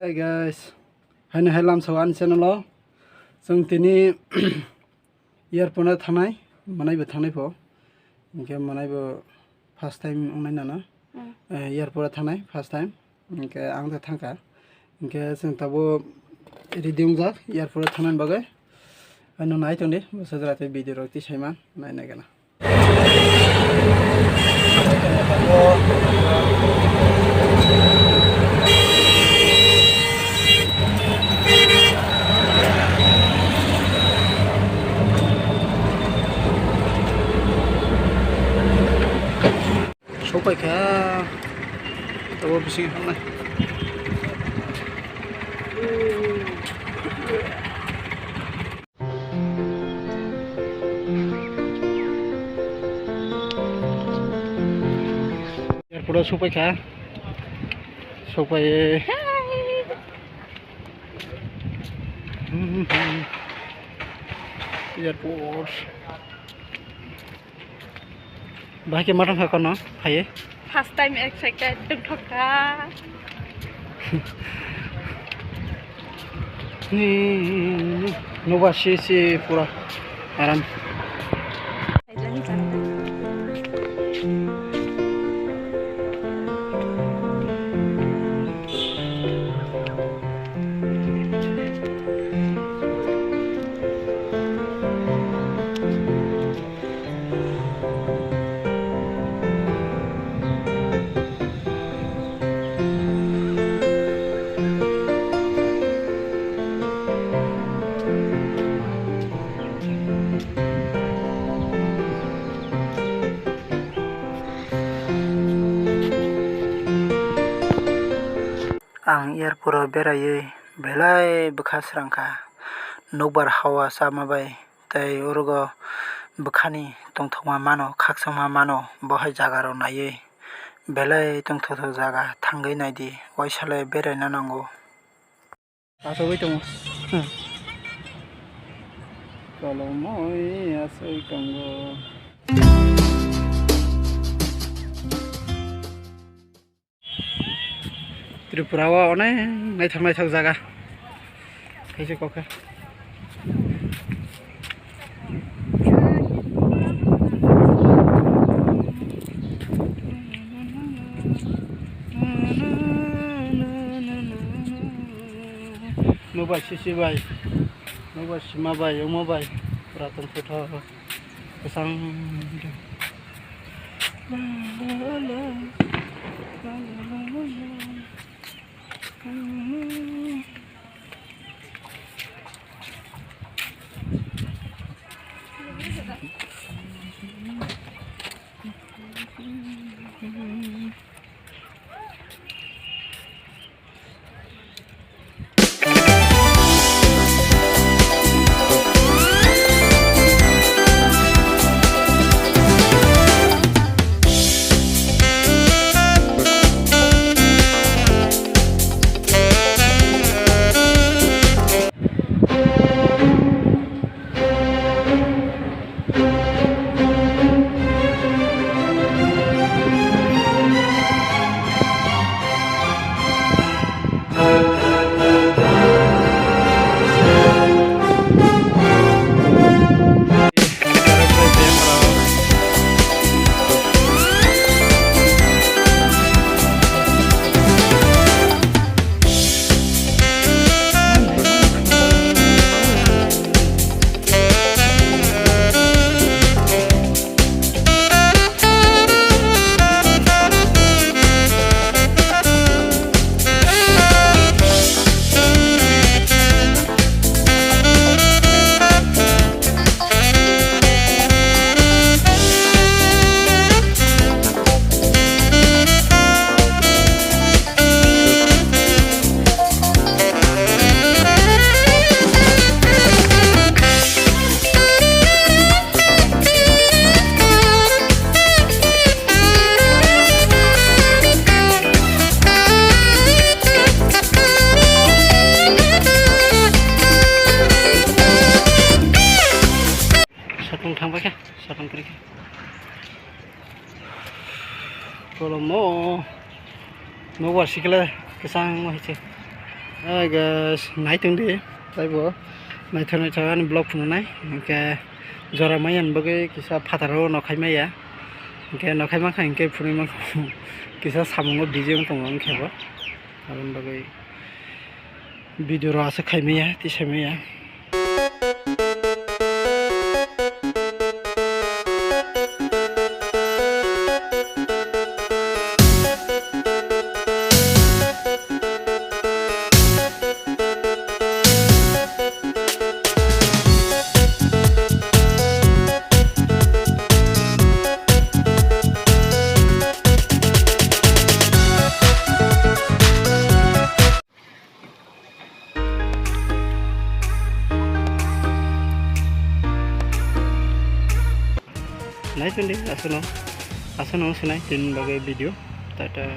Hey guys, haino helam sawan channel जों दिनै एयारपर्टआव थांनाय मोनायबो थांनाय फो इनके मोनायबो फार्स्ट टाइम उनायना ना एयारपर्टआव थांनाय फार्स्ट टाइम इनके आं दा थांका इनके जों ताबो रेडि जा एयारपर्टआव थांनाय बागै आनो नाय तंदे सजराते भिडिअ रक्ति साइमा नायना गना सफायखा ताबो बिसिं थांनाय एयारपोर्टआव सफायखा सफाय एयारपोर्ट बाहाय मा थांखा कनो फायो फर्स्ट टाइम एक्साइटेड दंथ'खा नि नोबा से पूरा आराम आं एयारपर्टआव बेरायै बेलाय बोखास्रांखा नौबार हावा सामाबाय ताई उरुग बोखानि तंथमा मानो खाकसमा मानो बहाय जागाराव नायै बेलाय तंथथ जागा थांगै नायदि वाइसालाय बेरायना नांगौ आसबै दङ कलमय आसै दङ त्रिपुरा अने नायथाव जागा कैसे कौका नोबा सिसि बाय नोबा सिमा बाय उमा बाय पुरातन फोथा केसां Kalau mau wasiklah kesang macam Hai guys, naitung di, taibo, naithok ani vlog phunai, hingke jora mayan bagai kisa fataro nokai maya, hingke nokai mangka hingke phunai mangka kisa samungo bijeng tongo hingkebo, aboni bagai video ro asa khaimaya tisaimaya. Naik tuh deh, asuno senai tin bagai video, tata